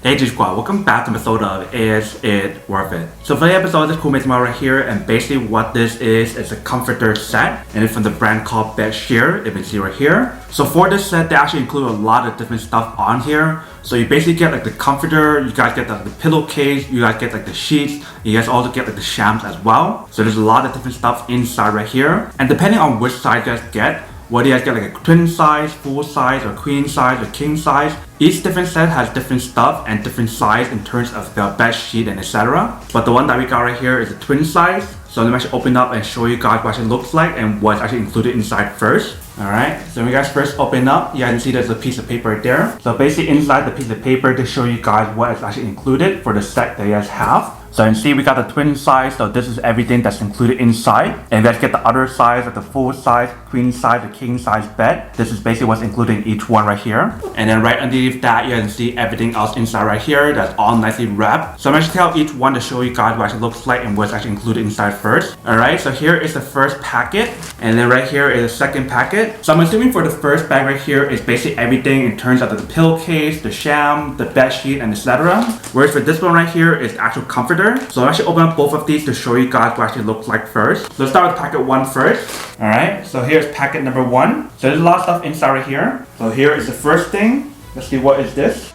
Hey G Squad, welcome back to the episode of Is It Worth It? So for the episode, this cool model right here, and basically what this is a comforter set, and it's from the brand called Bedsure, if you can see right here. So for this set, they actually include a lot of different stuff on here. So you basically get like the comforter, you guys get the pillowcase, you guys get like the sheets, you guys also get like the shams as well. So there's a lot of different stuff inside right here. And depending on which size you guys get, whether you guys get like a twin size, full size, or queen size, or king size, each different set has different stuff and different size in terms of the bed sheet and etc. But the one that we got right here is a twin size. So let me actually open up and show you guys what it looks like and what's actually included inside first. Alright, so when you guys first open up, you guys can see there's a piece of paper right there. So basically inside the piece of paper to show you guys what is actually included for the set that you guys have. So you can see we got the twin size, so this is everything that's included inside. And you guys get the other size, like the full size, queen size, the king size bed. This is basically what's included in each one right here. And then right underneath that, you can see everything else inside right here that's all nicely wrapped. So I'm going to tell each one to show you guys what it looks like and what's actually included inside first. Alright, so here is the first packet. And then right here is the second packet. So I'm assuming for the first bag right here is basically everything in terms of the pillowcase, the sham, the bed sheet, and etc. Whereas for this one right here is the actual comforter. So I'll actually open up both of these to show you guys what it actually looks like first. So let's start with packet 1 first. Alright, so here's packet number 1. So there's a lot of stuff inside right here. So here is the first thing. Let's see, what is this?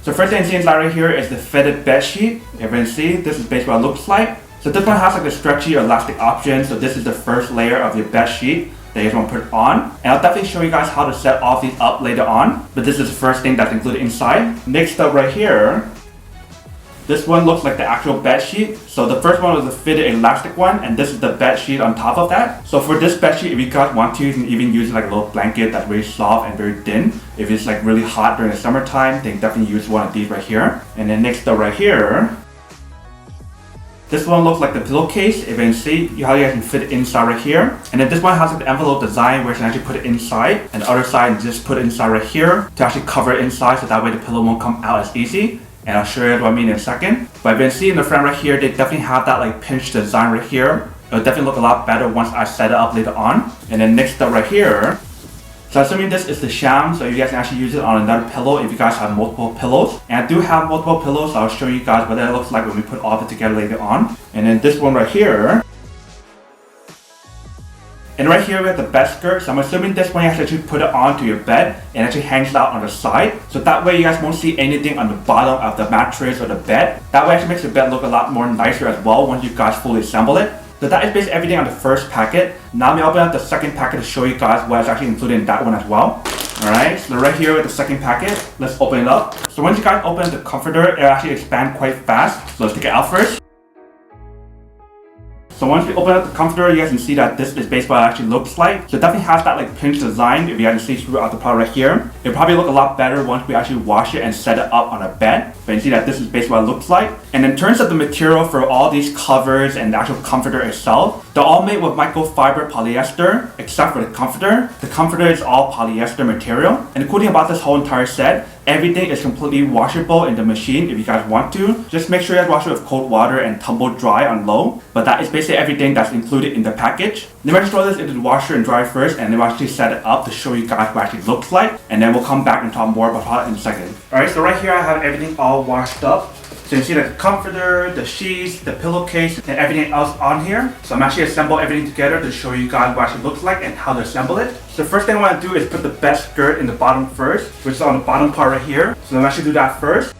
So first thing you see inside right here is the fitted bed sheet. If you can see, this is basically what it looks like. So this one has like a stretchy or elastic option. So this is the first layer of your bed sheet that you guys want to put on. And I'll definitely show you guys how to set all these up later on. But this is the first thing that's included inside. Next up right here, this one looks like the actual bed sheet. So the first one was the fitted elastic one, and this is the bed sheet on top of that. So for this bed sheet, if you guys want to, you can even use like a little blanket that's very soft and very thin. If it's like really hot during the summertime, then definitely use one of these right here. And then next up right here, this one looks like the pillowcase. If you can see how you guys can fit it inside right here. And then this one has like the envelope design where you can actually put it inside. And the other side, just put it inside right here to actually cover it inside so that way the pillow won't come out as easy. And I'll show you what I mean in a second. But if you can see in the front right here, they definitely have that like pinch design right here. It'll definitely look a lot better once I set it up later on. And then next up right here, so assuming this is the sham, so you guys can actually use it on another pillow if you guys have multiple pillows. And I do have multiple pillows, so I'll show you guys what that looks like when we put all of it together later on. And then this one right here. And right here we have the bed skirt. So I'm assuming this one you actually put it onto your bed and actually hangs out on the side. So that way you guys won't see anything on the bottom of the mattress or the bed. That way actually makes the bed look a lot more nicer as well once you guys fully assemble it. So that is basically everything on the first packet. Now let me open up the second packet to show you guys what is actually included in that one as well. Alright, so right here with the second packet, let's open it up. So once you guys open the comforter, it'll actually expand quite fast. So let's take it out first. So once we open up the comforter, you guys can see that this is basically what it actually looks like. So it definitely has that like pinch design if you guys can see throughout the part right here. It'll probably look a lot better once we actually wash it and set it up on a bed. But you can see that this is basically what it looks like. And in terms of the material for all these covers and the actual comforter itself, they're all made with microfiber polyester, except for the comforter. The comforter is all polyester material. And the cool thing about this whole entire set, everything is completely washable in the machine if you guys want to. Just make sure you guys wash it with cold water and tumble dry on low. But that is basically everything that's included in the package. Then we're going to throw this into the washer and dry first, and then we'll actually set it up to show you guys what it actually looks like. And then we'll come back and talk more about it in a second. Alright, so right here I have everything all washed up. So you can see the comforter, the sheets, the pillowcase, and everything else on here. So I'm actually assemble everything together to show you guys what it looks like and how to assemble it. So the first thing I want to do is put the bed skirt in the bottom first, which is on the bottom part right here. So I'm actually do that first.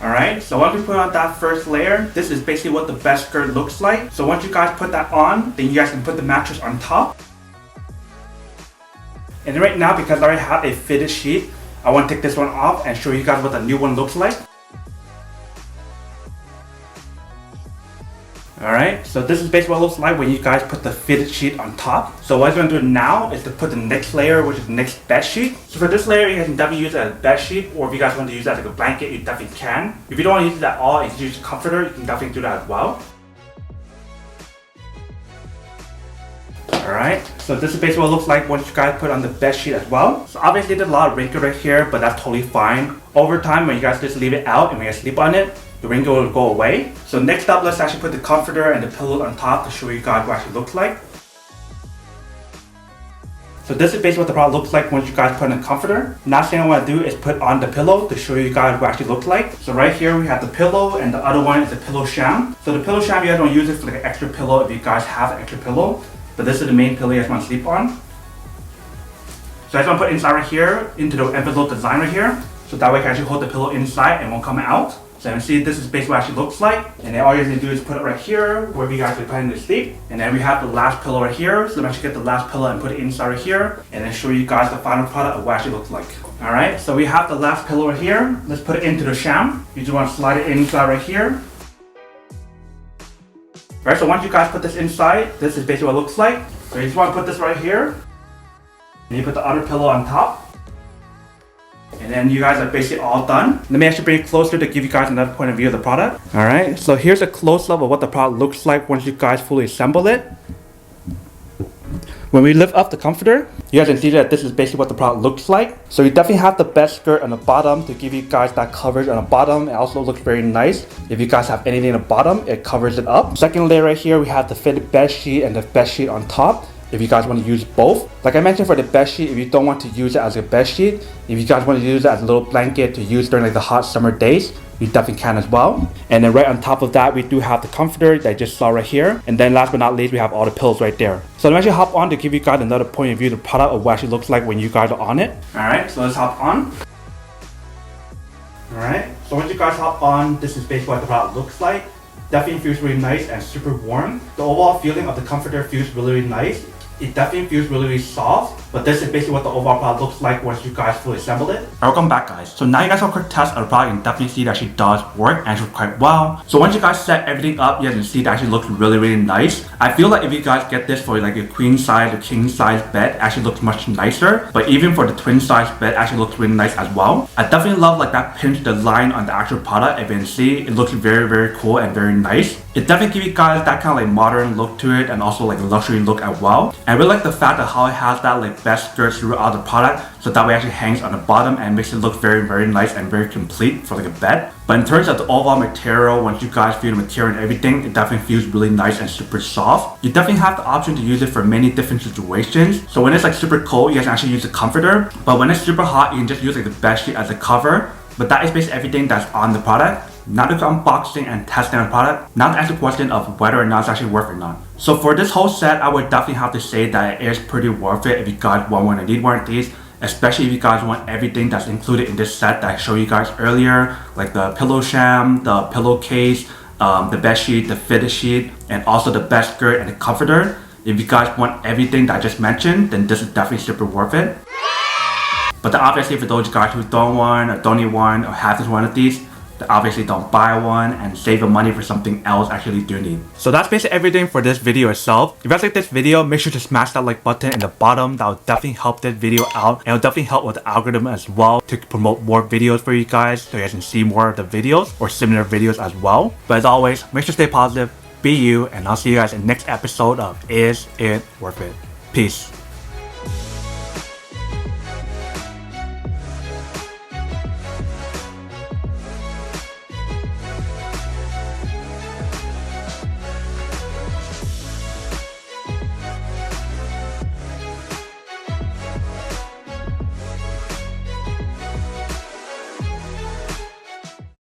Alright, so once we put on that first layer, this is basically what the bed skirt looks like. So once you guys put that on, then you guys can put the mattress on top. And right now, because I already have a fitted sheet, I want to take this one off and show you guys what the new one looks like. Alright, so this is basically what it looks like when you guys put the fitted sheet on top. So what I'm going to do now is to put the next layer, which is the next bed sheet. So for this layer, you guys can definitely use it as a bed sheet, or if you guys want to use it as like a blanket, you definitely can. If you don't want to use it at all, if you use a comforter, you can definitely do that as well. Alright, so this is basically what it looks like once you guys put on the bed sheet as well. So obviously there's a lot of wrinkle right here, but that's totally fine. Over time, when you guys just leave it out and when you guys sleep on it, the wrinkle will go away. So next up, let's actually put the comforter and the pillow on top to show you guys what it actually looks like. So this is basically what the product looks like once you guys put in a comforter. Next thing I want to do is put on the pillow to show you guys what it actually looks like. So right here we have the pillow, and the other one is the pillow sham. So the pillow sham, you guys don't use it for like an extra pillow if you guys have an extra pillow. But this is the main pillow you guys want to sleep on. So I just want to put inside right here into the envelope design right here. So that way you can actually hold the pillow inside and won't come out. So you can see this is basically what it actually looks like. And then all you need to do is put it right here where you guys are planning to sleep. And then we have the last pillow right here. So let me actually get the last pillow and put it inside right here. And then show you guys the final product of what it actually looks like. Alright, so we have the last pillow right here. Let's put it into the sham. You just want to slide it inside right here. Alright, so once you guys put this inside, this is basically what it looks like. So you just want to put this right here. And you put the other pillow on top. And then you guys are basically all done. Let me actually bring it closer to give you guys another point of view of the product. Alright, so here's a close-up of what the product looks like once you guys fully assemble it. When we lift up the comforter, you guys can see that this is basically what the product looks like. So you definitely have the bed skirt on the bottom to give you guys that coverage on the bottom. It also looks very nice. If you guys have anything on the bottom, it covers it up. Second layer right here, we have the fitted bed sheet and the bed sheet on top. If you guys want to use both. Like I mentioned for the bed sheet, if you don't want to use it as a bed sheet, if you guys want to use it as a little blanket to use during like the hot summer days, you definitely can as well. And then right on top of that, we do have the comforter that I just saw right here. And then last but not least, we have all the pillows right there. So let me actually hop on to give you guys another point of view of the product of what it actually looks like when you guys are on it. Alright, so let's hop on. Alright, so once you guys hop on, this is basically what the product looks like. Definitely feels really nice and super warm. The overall feeling of the comforter feels really, really nice. It definitely feels really, really soft, but this is basically what the overall product looks like once you guys fully assemble it. Welcome back, guys. So now you guys have a quick test of the product and definitely see that she does work and she works quite well. So once you guys set everything up, you guys can see that actually looks really, really nice. I feel like if you guys get this for like a queen size or king size bed, it actually looks much nicer. But even for the twin size bed, it actually looks really nice as well. I definitely love like that pinch design on the actual product. If you can see, it looks very, very cool and very nice. It definitely gives you guys that kind of like modern look to it and also like a luxury look as well. And I really like the fact that how it has that like bed skirt throughout the product, so that way it actually hangs on the bottom and makes it look very, very nice and very complete for like a bed. But in terms of the overall material, once you guys feel the material and everything, it definitely feels really nice and super soft. You definitely have the option to use it for many different situations. So when it's like super cold, you guys can actually use a comforter. But when it's super hot, you can just use like the bed sheet as a cover. But that is basically everything that's on the product. Now to unboxing and testing the product. Now to answer the question of whether or not it's actually worth it or not. So for this whole set, I would definitely have to say that it is pretty worth it if you guys want one or need one of these. Especially if you guys want everything that's included in this set that I showed you guys earlier. Like the pillow sham, the pillowcase, the bed sheet, the fitted sheet, and also the bed skirt and the comforter. If you guys want everything that I just mentioned, then this is definitely super worth it. But then obviously for those guys who don't want or don't need one or have just one of these, then obviously don't buy one and save the money for something else actually do need. So that's basically everything for this video itself. If you guys like this video, make sure to smash that like button in the bottom. That will definitely help this video out, and it will definitely help with the algorithm as well to promote more videos for you guys so you guys can see more of the videos or similar videos as well. But as always, make sure to stay positive, be you, and I'll see you guys in the next episode of Is It Worth It? Peace.